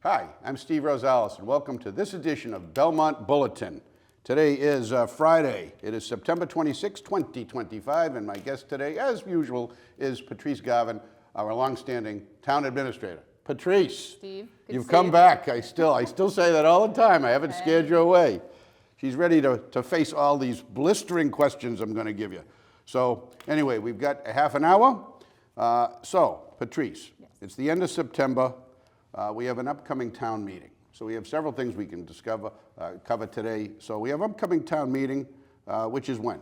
Hi, I'm Steve Rosales, and welcome to this edition of Belmont Bulletin. Today is Friday. It is September 26, 2025, and my guest today, as usual, is Patrice Garvin, our longstanding Town Administrator. Patrice, Steve, you've come back. I still say that all the time. I haven't scared you away. She's ready to face all these blistering questions I'm going to give you. So anyway, we've got a half an hour. Patrice, yes. It's the end of September. We have an upcoming town meeting. So we have several things we can cover today. So we have upcoming town meeting, which is when?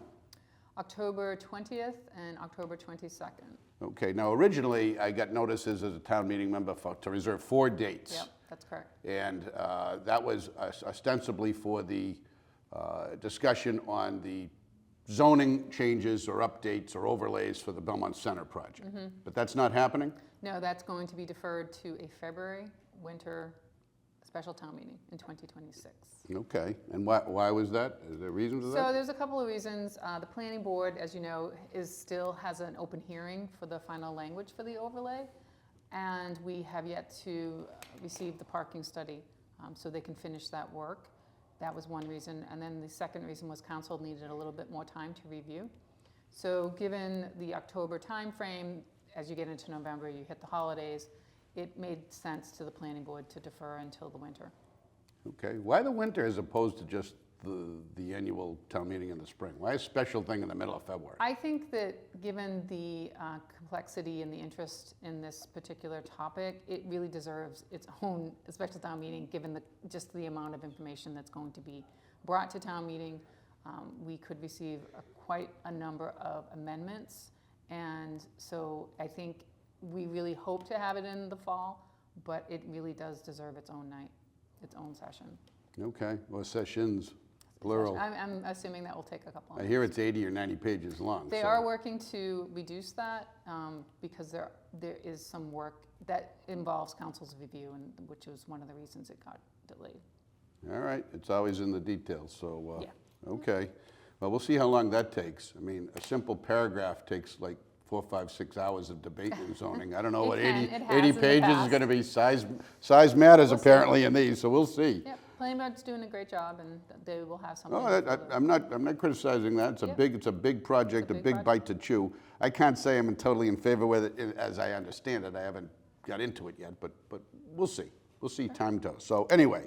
October 20th and October 22nd. Okay, now originally I got notices as a town meeting member to reserve 4 dates. Yep, that's correct. And that was ostensibly for the discussion on the zoning changes or updates or overlays for the Belmont Center project. Mm-hmm. But that's not happening? No, that's going to be deferred to a February winter special town meeting in 2026. Okay, and why was that? Is there reasons for that? So there's a couple of reasons. The planning board, as you know, still has an open hearing for the final language for the overlay, and we have yet to receive the parking study so they can finish that work. That was one reason, and then the second reason was council needed a little bit more time to review. So given the October timeframe, as you get into November, you hit the holidays, it made sense to the planning board to defer until the winter. Okay, why the winter as opposed to just the annual town meeting in the spring? Why a special thing in the middle of February? I think that given the complexity and the interest in this particular topic, it really deserves its own special town meeting, given just the amount of information that's going to be brought to town meeting. We could receive quite a number of amendments, and so I think we really hope to have it in the fall, but it really does deserve its own night, its own session. Okay, well, sessions, plural. I'm assuming that will take a couple of I months. hear it's 80 or 90 pages long. They are working to reduce that because there is some work that involves council's review, and which was one of the reasons it got delayed. All right, it's always in the details, so, Yeah. Okay. Well, we'll see how long that takes. I mean, a simple paragraph takes like 4, 5, 6 hours of debate in zoning. I don't know what 80 pages is going to be. Size matters apparently in these, so we'll see. Yep, planning board's doing a great job, and they will have something. Oh, I'm not criticizing that. It's a big project, a big bite to chew. I can't say I'm totally in favor with it as I understand it. I haven't got into it yet, but we'll see. We'll see. Time goes. So anyway,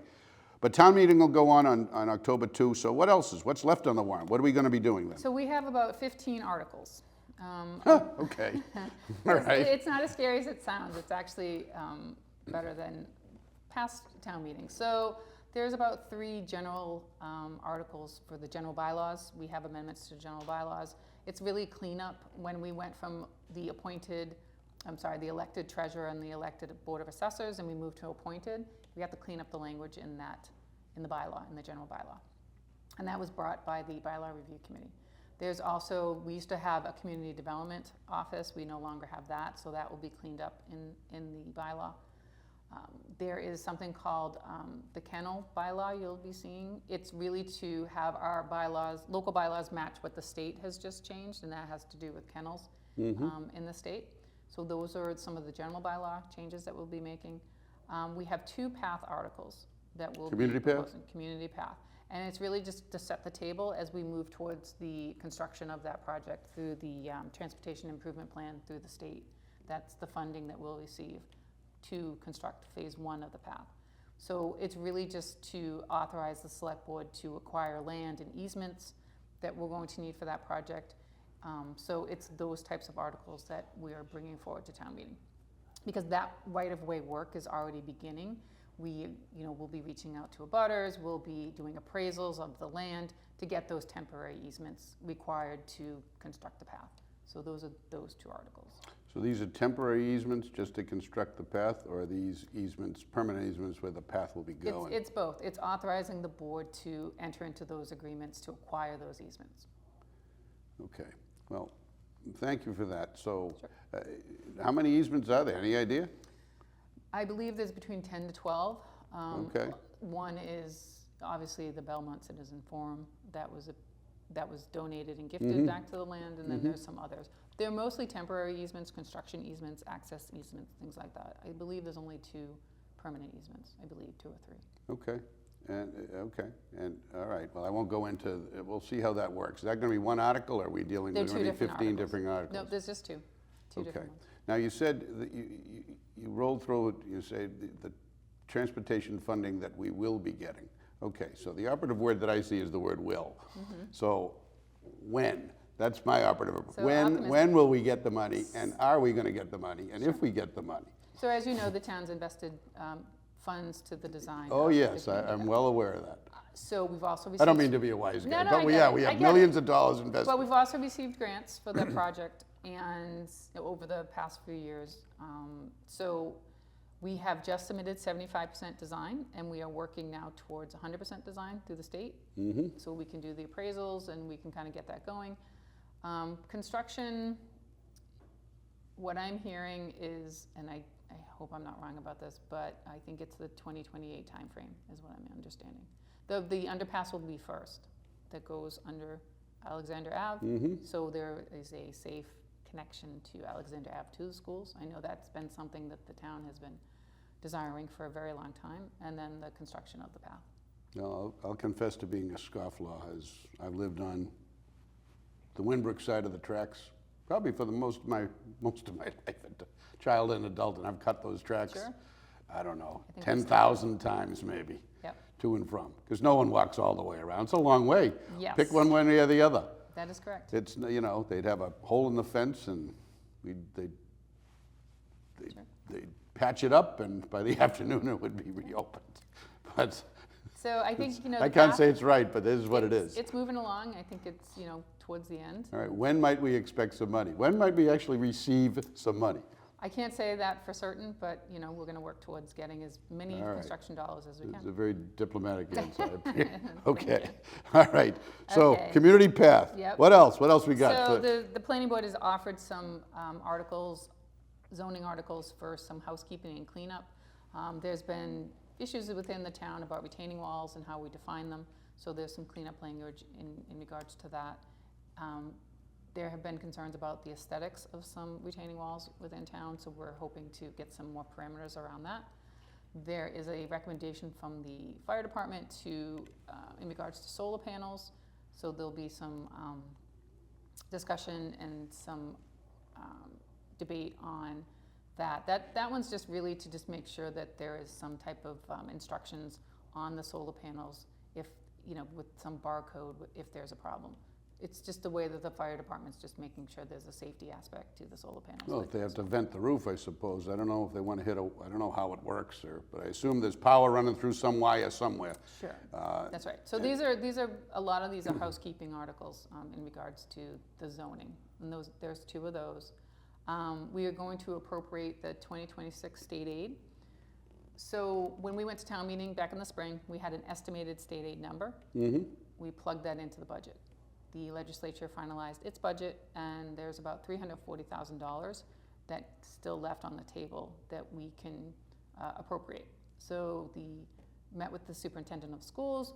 but town meeting will go on October 2. So what's left on the warrant? What are we going to be doing then? So we have about 15 articles. Okay. All right. It's not as scary as it sounds. It's actually better than past town meetings. So there's about 3 general articles for the general bylaws. We have amendments to general bylaws. It's really cleanup. When we went from the elected treasurer and the elected board of assessors, and we moved to appointed, we have to clean up the language in the bylaw, in the general bylaw. And that was brought by the bylaw review committee. There's also, we used to have a community development office. We no longer have that, so that will be cleaned up in the bylaw. There is something called the kennel bylaw you'll be seeing. It's really to have our bylaws, local bylaws, match what the state has just changed, and that has to do with kennels in the state. So those are some of the general bylaw changes that we'll be making. We have 2 path articles that will be proposing. Community path. And it's really just to set the table as we move towards the construction of that project through the transportation improvement plan through the state. That's the funding that we'll receive to construct phase 1 of the path. So it's really just to authorize the select board to acquire land and easements that we're going to need for that project. So it's those types of articles that we are bringing forward to town meeting. Because that right-of-way work is already beginning. We'll be reaching out to abutters, we'll be doing appraisals of the land to get those temporary easements required to construct the path. So those are those 2 articles. So these are temporary easements just to construct the path, or are these easements permanent easements where the path will be going? It's both. It's authorizing the board to enter into those agreements to acquire those easements. Okay, well, thank you for that. So Sure. How many easements are there? Any idea? I believe there's between 10 to 12. Okay. One is obviously the Belmont Citizen Forum. That was donated and gifted back to the land, and then there's some others. They're mostly temporary easements, construction easements, access easements, things like that. I believe there's only 2 permanent easements, I believe, 2 or 3. Okay, and all right, well, I won't go into, we'll see how that works. Is that gonna be one article, or are we dealing They're with 2 gonna be different 15 articles. different articles? No, there's just 2 different ones. Now, you said that you rolled through it, you say the transportation funding that we will be getting. Okay, so the operative word that I see is the word will. So when? That's my operative word. So When will we get the money, and are we gonna get the money, and if we get the money? So as you know, the town's invested funds to the design. Oh, of the yes, community I'm center. well aware of that. So we've also received. I don't mean to be a wise No, guy, no, but I we get it. we I have get it. millions of dollars invested. But we've also received grants for the project, and over the past few years. So we have just submitted 75% design, and we are working now towards 100% design through the state. So we can do the appraisals, and we can kind of get that going. Construction, what I'm hearing is, and I hope I'm not wrong about this, but I think it's the 2028 timeframe is what I'm understanding. The underpass will be first, that goes under Alexander Ave. So there is a safe connection to Alexander Ave to the schools. I know that's been something that the town has been desiring for a very long time, and then the construction of the path. No, I'll confess to being a scofflaw, as I've lived on the Winbrook side of the tracks, probably for the most of my life, child and adult, and I've cut those tracks, Sure. I don't know, I think 10,000 times maybe, Yep, to and from, because no one walks all the way around. It's a long way. Yes. Pick one way or the other. that is correct. It's, you know, they'd have a hole in the fence, and they'd patch it up, and by the afternoon it would be reopened. But So I think, you know. I the can't path- say it's right, but this is what it is. It's moving along. I think it's, towards the end. All right, when might we expect some money? When might we actually receive some money? I can't say that for certain, but, we're gonna work towards getting as many All right. construction dollars as we It's a can. very diplomatic answer. Okay, all right. So, Okay. community path. Yep. What else? What else we got? So the planning board has offered some articles, zoning articles for some housekeeping and cleanup. There's been issues within the town about retaining walls and how we define them, so there's some cleanup language in regards to that. There have been concerns about the aesthetics of some retaining walls within town, so we're hoping to get some more parameters around that. There is a recommendation from the fire department to, in regards to solar panels, so there'll be some discussion and some debate on that. That one's just really to just make sure that there is some type of instructions on the solar panels, if, with some barcode, if there's a problem. It's just the way that the fire department's just making sure there's a safety aspect to the solar panels. Well, if they have to vent the roof, I suppose. I don't know if they want to hit I don't know how it works, but I assume there's power running through some wire somewhere. Sure, that's right. So these are, a lot of these are housekeeping articles in regards to the zoning, and there's 2 of those. We are going to appropriate the 2026 state aid. So when we went to town meeting back in the spring, we had an estimated state aid number. We plugged that into the budget. The legislature finalized its budget, and there's about $340,000 that's still left on the table that we can appropriate. So met with the superintendent of schools.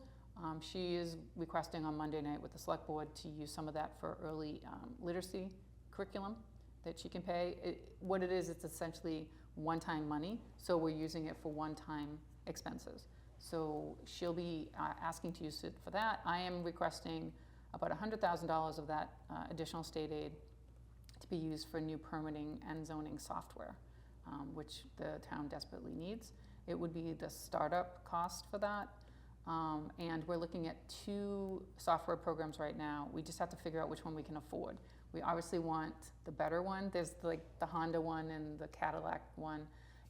She is requesting on Monday night with the select board to use some of that for early literacy curriculum that she can pay. What it is, it's essentially one-time money, so we're using it for one-time expenses. So she'll be asking to use it for that. I am requesting about $100,000 of that additional state aid to be used for new permitting and zoning software, which the town desperately needs. It would be the startup cost for that. And we're looking at 2 software programs right now. We just have to figure out which one we can afford. We obviously want the better one. There's like the Honda one and the Cadillac one.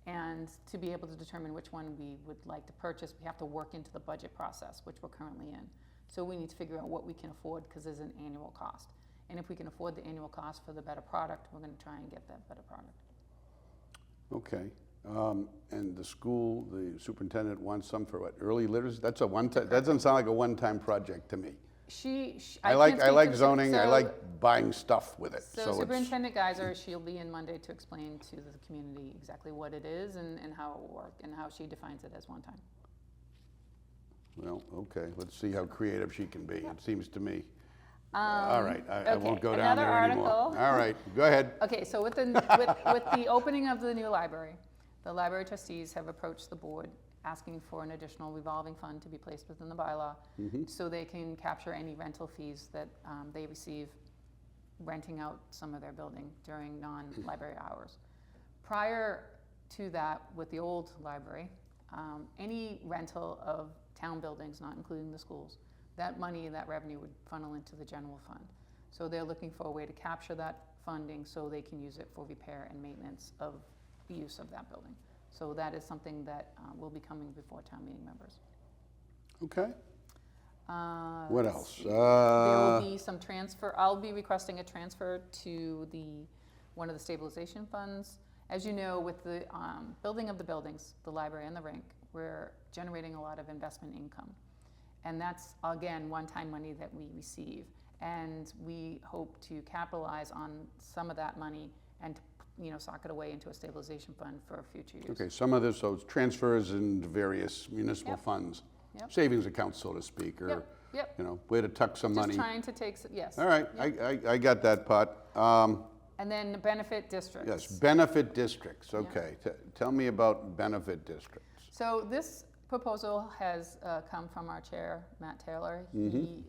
And to be able to determine which one we would like to purchase, we have to work into the budget process, which we're currently in. So we need to figure out what we can afford, because there's an annual cost. And if we can afford the annual cost for the better product, we're going to try and get that better product. Okay. And the school, the superintendent wants some for what, early literacy? That's a one-time, that doesn't sound like a one-time project to me. I like zoning, I like buying stuff with it. So Superintendent Geiser, she'll be in Monday to explain to the community exactly what it is and how it will work, and how she defines it as one time. Well, okay, let's see how creative she can be, it seems to me. All right, I won't go down another there anymore. article. All right, go ahead. Okay, so with the opening of the new library, The library trustees have approached the board asking for an additional revolving fund to be placed within the bylaw so they can capture any rental fees that they receive renting out some of their building during non-library hours. Prior to that, with the old library, any rental of town buildings, not including the schools, that money, that revenue would funnel into the general fund. So they're looking for a way to capture that funding so they can use it for repair and maintenance of the use of that building. So that is something that will be coming before town meeting members. Okay. What Let's else? see. There will be some transfer. I'll be requesting a transfer to one of the stabilization funds. As you know, with the building of the buildings, the library and the rink, we're generating a lot of investment income. And that's, again, one-time money that we receive. And we hope to capitalize on some of that money and sock it away into a stabilization fund for future use. Okay, some of this, so it's transfers into various municipal funds, savings accounts, so to speak, or, where to tuck some money. Just trying to take, yes. All right, I got that part. And then benefit districts. Yes, benefit districts, okay. Tell me about benefit districts. So this proposal has come from our chair, Matt Taylor. He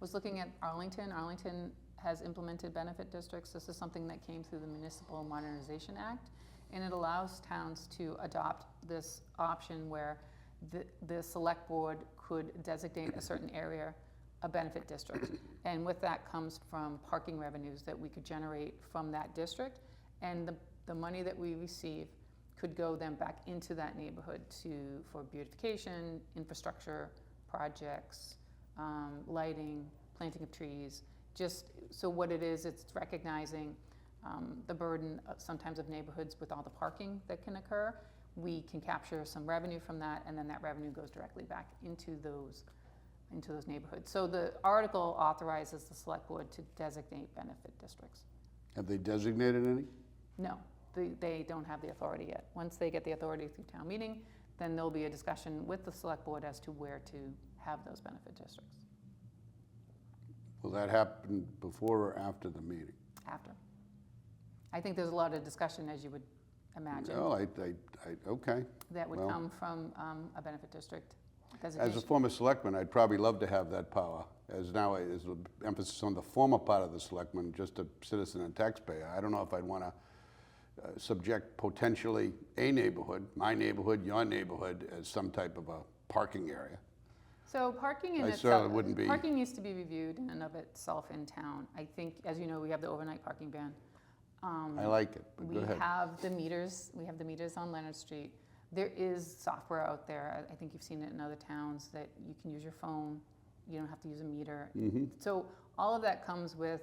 was looking at Arlington. Arlington has implemented benefit districts. This is something that came through the Municipal Modernization Act, and it allows towns to adopt this option where the select board could designate a certain area a benefit district. And with that comes from parking revenues that we could generate from that district, and the money that we receive could go then back into that neighborhood for beautification, infrastructure projects, lighting, planting of trees. Just so what it is, it's recognizing the burden sometimes of neighborhoods with all the parking that can occur. We can capture some revenue from that, and then that revenue goes directly back into those neighborhoods. So the article authorizes the select board to designate benefit districts. Have they designated any? No, they don't have the authority yet. Once they get the authority through town meeting, then there'll be a discussion with the select board as to where to have those benefit districts. Will that happen before or after the meeting? After. I think there's a lot of discussion, as you would imagine. No, okay. That would come from a benefit district As designation. a former selectman, I'd probably love to have that power. As now, is the emphasis on the former part of the selectman, just a citizen and taxpayer. I don't know if I'd want to subject potentially a neighborhood, my neighborhood, your neighborhood, as some type of a parking area. So parking in I itself, certainly wouldn't be. Parking needs to be reviewed in and of itself in town. I think, as you know, we have the overnight parking ban. I like it, but go ahead. We have the meters on Leonard Street. There is software out there, I think you've seen it in other towns, that you can use your phone, you don't have to use a meter. So all of that comes with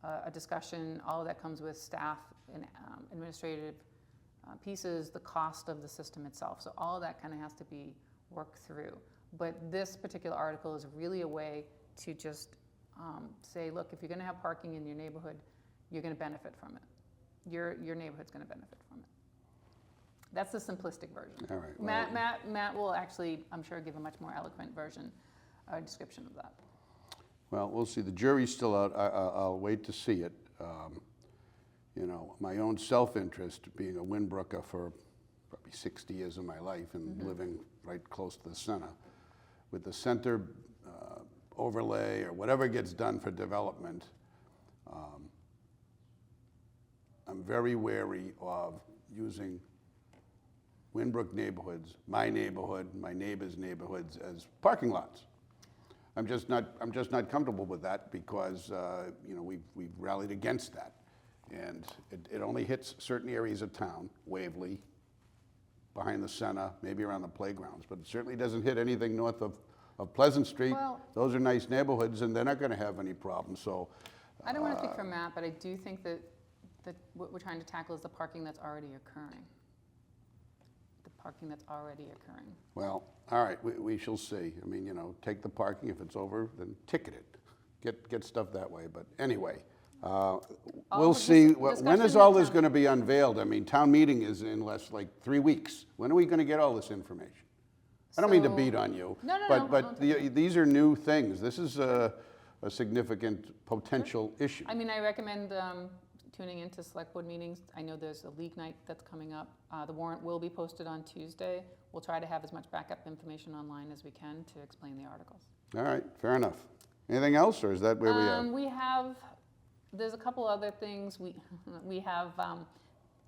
a discussion, all of that comes with staff and administrative pieces, the cost of the system itself. So all of that kind of has to be worked through. But this particular article is really a way to just say, look, if you're going to have parking in your neighborhood, you're going to benefit from it. Your neighborhood's going to benefit from it. That's the simplistic version. All right. Matt will actually, I'm sure, give a much more eloquent version, description of that. Well, we'll see. The jury's still out. I'll wait to see it. My own self-interest, being a Windbrooker for probably 60 years of my life and living right close to the center, with the center overlay or whatever gets done for development, I'm very wary of using Windbrook neighborhoods, my neighborhood, my neighbors' neighborhoods as parking lots. I'm just not comfortable with that because we've rallied against that, and it only hits certain areas of town, Waverly, behind the center, maybe around the playgrounds, but it certainly doesn't hit anything north of Pleasant Street. Well, those are nice neighborhoods, and they're not going to have any problems. So I don't want to speak for Matt, but I do think that what we're trying to tackle is the parking that's already occurring. The parking that's already occurring. Well, all right, we shall see. I mean, take the parking. If it's over, then ticket it. Get stuff that way. But anyway, we'll see. When is all this going to be unveiled? I mean, town meeting is in like 3 weeks. When are we going to get all this information? I don't mean to beat on you. But these are new things. This is a significant potential issue. I mean, I recommend tuning into select board meetings. I know there's a league night that's coming up. The warrant will be posted on Tuesday. We'll try to have as much backup information online as we can to explain the articles. All right, fair enough. Anything else, or is that where we are? There's a couple other things.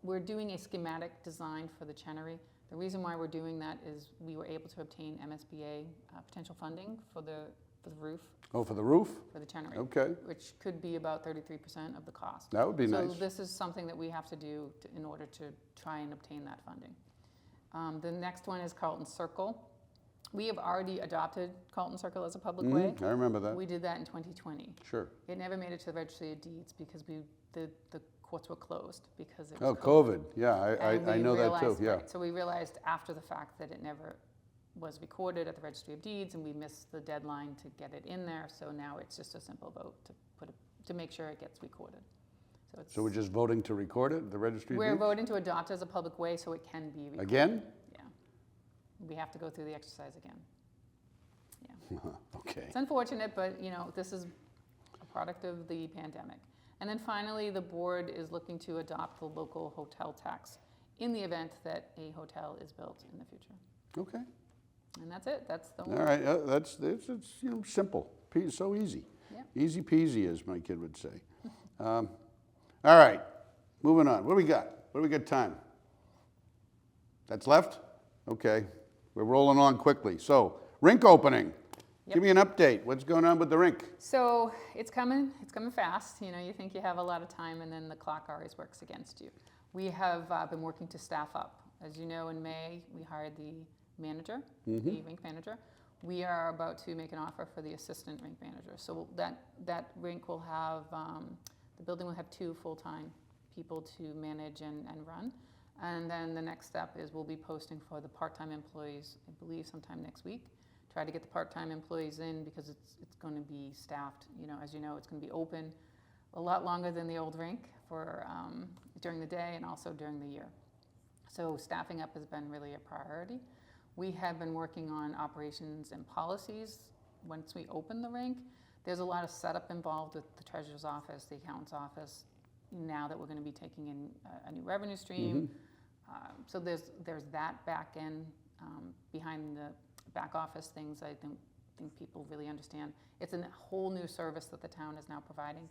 We're doing a schematic design for the Chenery. The reason why we're doing that is we were able to obtain MSBA potential funding for the roof. Oh, for the roof? For the Chenery. Okay. Which could be about 33% of the cost. That would be nice. So this is something that we have to do in order to try and obtain that funding. The next one is Carlton Circle. We have already adopted Carlton Circle as a public way. I remember that. We did that in 2020. Sure. It never made it to the Registry of Deeds because the courts were closed because it was COVID. Yeah, I know that too. Realized, yeah. right, so we realized after the fact that it never was recorded at the Registry of Deeds, and we missed the deadline to get it in there. So now it's just a simple vote to make sure it gets recorded. So we're just voting to record it at the Registry of We're Deeds? voting to adopt as a public way so it can be recorded. Again? Yeah. We have to go through the exercise again. Yeah. Okay. It's unfortunate, but this is a product of the pandemic. And then finally, the board is looking to adopt the local hotel tax in the event that a hotel is built in the future. Okay. And that's it. That's the All right. It's simple. So easy. Yeah. Easy peasy, as my kid would say. All right. Moving on. What do we got? What do we got time? That's left? Okay. We're rolling on quickly. So, rink opening. Yep. Give me an update. What's going on with the rink? So it's coming fast. You think you have a lot of time, and then the clock always works against you. We have been working to staff up. As you know, in May, we hired the manager, the rink manager. We are about to make an offer for the assistant rink manager. So that rink will have, the building will have 2 full-time people to manage and run. And then the next step is we'll be posting for the part-time employees, I believe sometime next week. Try to get the part-time employees in because it's going to be staffed. As you know, it's going to be open a lot longer than the old rink for during the day and also during the year. So staffing up has been really a priority. We have been working on operations and policies. Once we open the rink, there's a lot of setup involved with the treasurer's office, the accountant's office, now that we're going to be taking in a new revenue stream. So there's that back end behind the back office things I think people really understand. It's a whole new service that the town is now providing.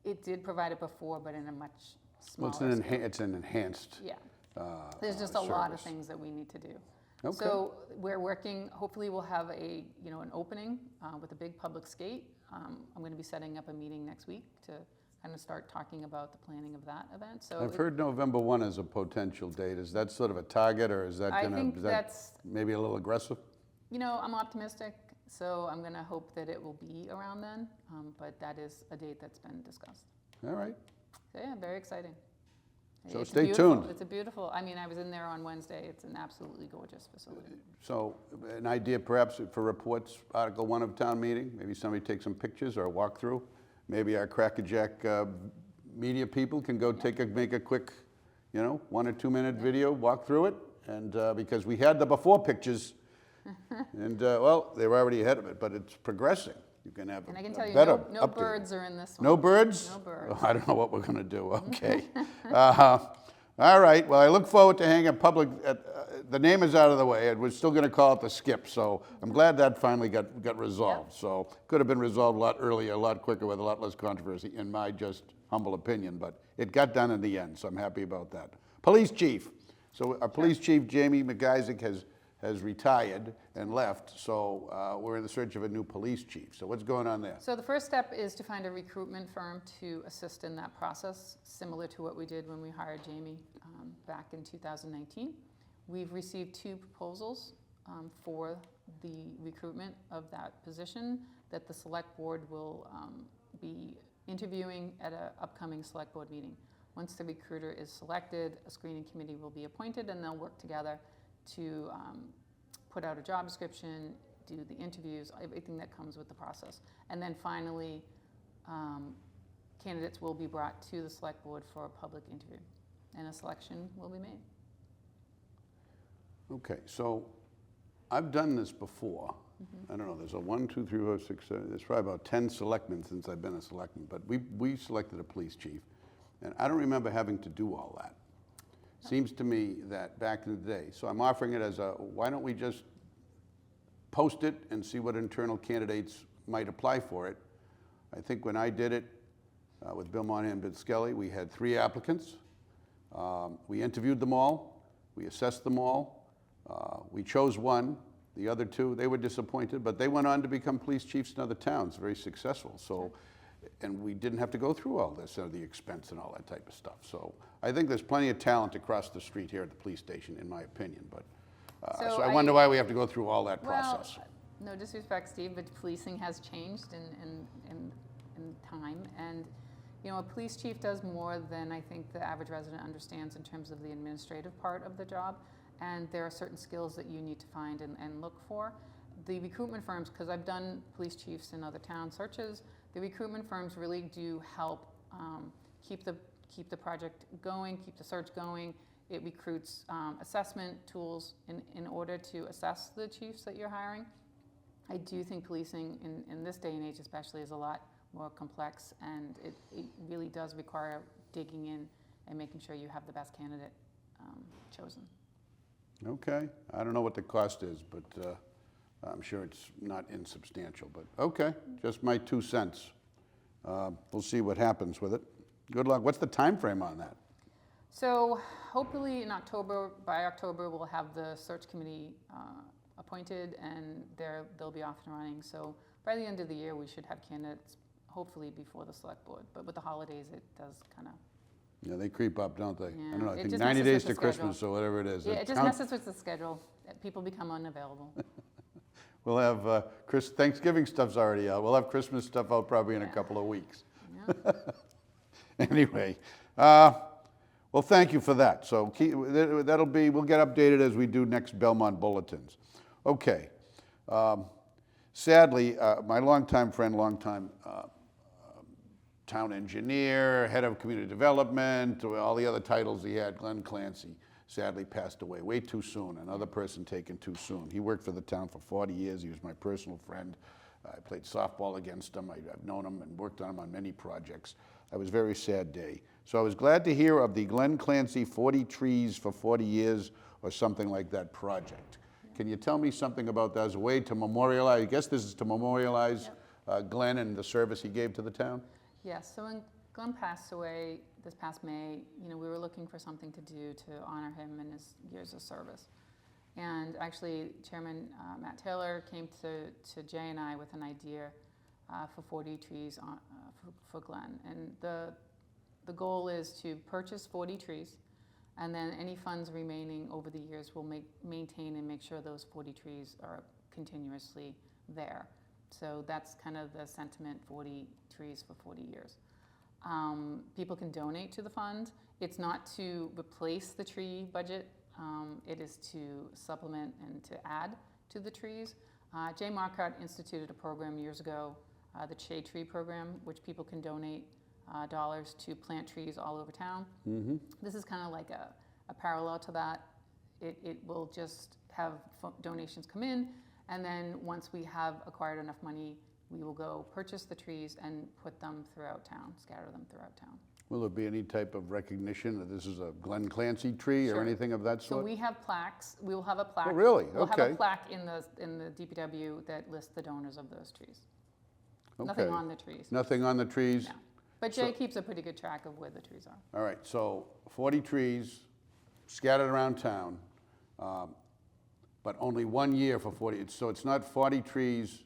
It did provide it before, but in a much smaller scale. It's an enhanced Yeah. There's just a lot of service. things that we need to do. Okay. So we're working, hopefully we'll have an opening with a big public skate. I'm going to be setting up a meeting next week to kind of start talking about the planning of that event. So I've heard November 1 as a potential date. Is that sort of a target, or is that I going to, think is that that's, maybe a little aggressive? I'm optimistic, so I'm going to hope that it will be around then, but that is a date that's been discussed. All right. So yeah, very exciting. So It's stay beautiful. tuned. It's a beautiful, I was in there on Wednesday. It's an absolutely gorgeous facility. So an idea perhaps for reports, Article 1 of town meeting, maybe somebody take some pictures or a walkthrough. Maybe our crackerjack media people can go make a quick, 1 or 2 minute video, walk through it. And because we had the before pictures, and they were already ahead of it, but it's progressing. You can have And I can a tell you, better no update. birds are in this one. No birds? No birds. Oh, I don't know what we're going to do. Okay. All right. Well, I look forward to hanging public. The name is out of the way, and we're still going to call it the Skip. So I'm glad that finally got resolved. Yep. So could have been resolved a lot earlier, a lot quicker, with a lot less controversy, in my just humble opinion. But it got done in the end, so I'm happy about that. Police chief. So our police chief, Jamie McIsaac, has retired and left. So we're in the search of a new police chief. So what's going on there? So the first step is to find a recruitment firm to assist in that process, similar to what we did when we hired Jamie back in 2019. We've received 2 proposals for the recruitment of that position that the select board will be interviewing at an upcoming select board meeting. Once the recruiter is selected, a screening committee will be appointed, and they'll work together to put out a job description, do the interviews, everything that comes with the process. And then finally, candidates will be brought to the select board for a public interview, and a selection will be made. Okay, so I've done this before. I don't know, there's a 1, 2, 3, 4, 6, 7, there's probably about 10 selectmen since I've been a selectman, but we selected a police chief. And I don't remember having to do all that. Seems to me that back in the day, so I'm offering it as a, why don't we just post it and see what internal candidates might apply for it. I think when I did it with Belmont and Skelly, we had 3 applicants. We interviewed them all, we assessed them all, we chose one. The other 2, they were disappointed, but they went on to become police chiefs in other towns, very successful. So, and we didn't have to go through all this, the expense and all that type of stuff. So I think there's plenty of talent across the street here at the police station, in my opinion. But so I wonder why we have to go through all that process. No disrespect, Steve, but policing has changed in time. And, you know, a police chief does more than I think the average resident understands in terms of the administrative part of the job. And there are certain skills that you need to find and look for. The recruitment firms, because I've done police chiefs in other town searches, the recruitment firms really do help keep the project going, keep the search going. It recruits assessment tools in order to assess the chiefs that you're hiring. I do think policing in this day and age especially is a lot more complex, and it really does require digging in and making sure you have the best candidate chosen. Okay, I don't know what the cost is, but I'm sure it's not insubstantial, but okay, just my 2 cents. We'll see what happens with it. Good luck. What's the time frame on that? So hopefully in October, by October, we'll have the search committee appointed, and they'll be off and running. So by the end of the year, we should have candidates, hopefully before the select board. But with the holidays, it does kind of. Yeah, they creep up, don't they? Yeah, I don't know, I it think just 90 messes days with to the Christmas schedule. or whatever it is. Yeah, it just messes with the schedule. People become unavailable. We'll have Thanksgiving stuff's already out. We'll have Christmas stuff out probably in a couple of weeks. Yeah. Anyway, well, thank you for that. So that'll be, we'll get updated as we do next Belmont bulletins. Okay. Sadly, my longtime friend, town engineer, head of community development, all the other titles he had, Glenn Clancy, sadly passed away way too soon. Another person taken too soon. He worked for the town for 40 years. He was my personal friend. I played softball against him. I've known him and worked on him on many projects. It was a very sad day. So I was glad to hear of the Glenn Clancy 40 Trees for 40 Years or something like that project. Can you tell me something about that as a way to memorialize? I guess this is to memorialize Glenn and the service he gave to the town? Yes, so when Glenn passed away this past May, you know, we were looking for something to do to honor him and his years of service. And actually, Chairman Matt Taylor came to Jay and I with an idea for 40 trees for Glenn. And the goal is to purchase 40 trees, and then any funds remaining over the years will maintain and make sure those 40 trees are continuously there. So that's kind of the sentiment, 40 trees for 40 years. People can donate to the fund. It's not to replace the tree budget. It is to supplement and to add to the trees. Jay Marcotte instituted a program years ago, the Shade Tree Program, which people can donate dollars to plant trees all over town. Mm-hmm. This is kind of like a parallel to that. It will just have donations come in, and then once we have acquired enough money, we will go purchase the trees and put them throughout town, scatter them throughout town. Will there be any type of recognition that this is a Glenn Clancy tree or anything of that sort? So we have plaques. We will have a plaque. Oh, really? We'll Okay. have a plaque in the DPW that lists the donors of those trees. Okay. Nothing on the trees. Nothing on the trees? No. But Jay keeps a pretty good track of where the trees are. All right, so 40 trees scattered around town, but only 1 year for 40. So it's not 40 trees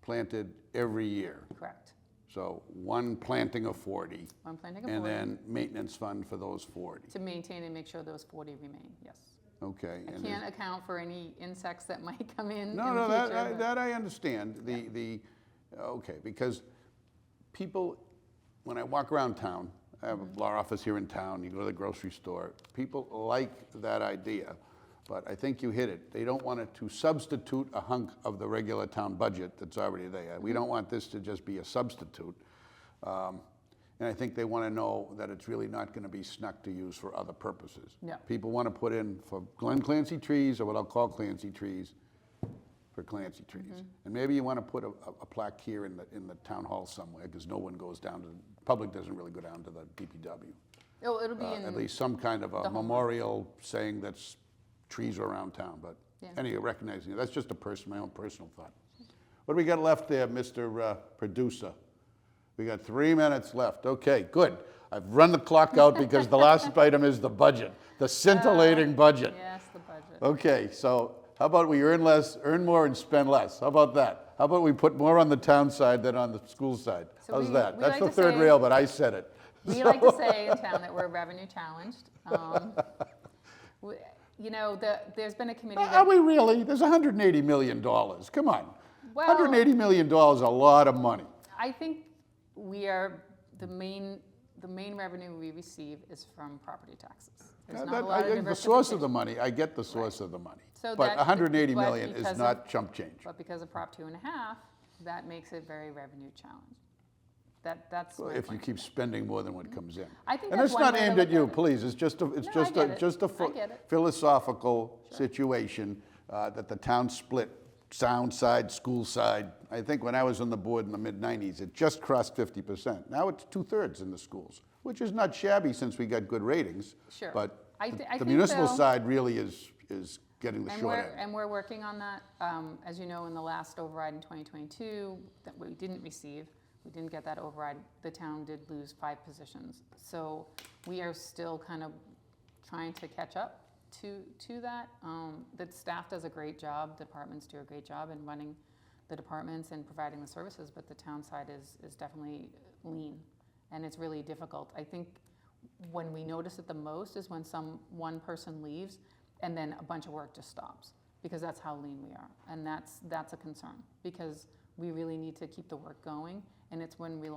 planted every year. Correct. So one planting of 40. One planting of 40. And then maintenance fund for those 40. To maintain and make sure those 40 remain, yes. Okay. I and can't account for any insects that might come in No, in no, the future. that I understand. Okay, because people, when I walk around town, I have a law office here in town, you go to the grocery store, people like that idea, but I think you hit it. They don't want it to substitute a hunk of the regular town budget that's already there. We don't want this to just be a substitute. And I think they want to know that it's really not going to be snuck to use for other purposes. Yeah. People want to put in for Glenn Clancy trees, or what I'll call Clancy trees, for Clancy trees. And maybe you want to put a plaque here in the town hall somewhere, because no one goes down to, the public doesn't really go down to the DPW. Oh, it'll be in At least some kind of a memorial saying that's trees are around town, but anyway, recognizing it. That's just my own personal thought. What do we got left there, Mr. Producer? We got 3 minutes left. Okay, good. I've run the clock out because the last item is the budget, the scintillating budget. Yes, the budget. Okay, so how about we earn more and spend less? How about that? How about we put more on the town side than on the school side? So How's that? we That's like the to third say- rail, but I said it. We like to say in town that we're revenue challenged. You know, there's been a committee Are that, we really? There's $180 million. Come on. Well- $180 million is a lot of money. I think we are, the main revenue we receive is from property taxes. There's not a lot of The source of the diversification. money, I get the source of the money. So But that- $180 but million is because not chump change. But because of Prop 2.5, that makes it very revenue challenged. That's my If you point. keep spending more than what comes in. I think And that's it's one not way to aimed look at you, at it. please. It's just a, No, I get it. I get it. philosophical situation that the town split, sound side, school side. I think when I was on the board in the mid-90s, it just crossed 50%. Now it's 2/3 in the schools, which is not shabby since we got good ratings. Sure. But I the think, municipal though- side really is getting the And short we're, end. and we're working on that. As you know, in the last override in 2022, that we didn't receive, we didn't get that override. The town did lose 5 positions. So we are still kind of trying to catch up to that. The staff does a great job, departments do a great job in running the departments and providing the services, but the town side is definitely lean, and it's really difficult. I think when we notice it the most is when one person leaves and then a bunch of work just stops, because that's how lean we are. And that's a concern, because we really need to keep the work going, and it's when we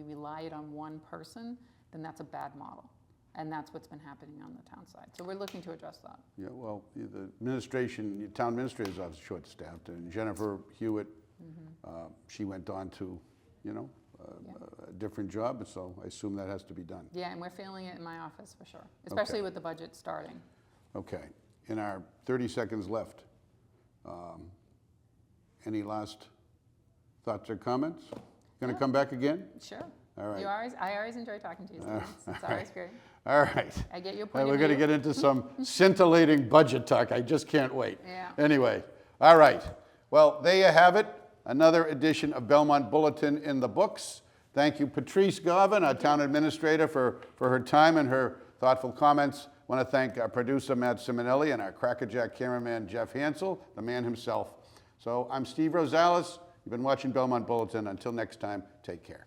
rely it on one person, then that's a bad model. And that's what's been happening on the town side. So we're looking to address that. Yeah, well, the administration, the town administrator's office is short-staffed, and Jennifer Hewitt, she went on to, a different job, and so I assume that has to be done. Yeah, and we're feeling it in my office for sure, especially with the budget starting. Okay, in our 30 seconds left, any last thoughts or comments? Going to come back again? Sure. All right. I always enjoy talking to you, Steve. It's always great. All right. I get your Now point we're of going to view. get into some scintillating budget talk. I just can't wait. Yeah. Anyway, all right. Well, there you have it. Another edition of Belmont Bulletin in the books. Thank you, Patrice Garvin, our town administrator, for her time and her thoughtful comments. I want to thank our producer, Matt Simonelli, and our crackerjack cameraman, Jeff Hansel, the man himself. So I'm Steve Rosales. You've been watching Belmont Bulletin. Until next time, take care.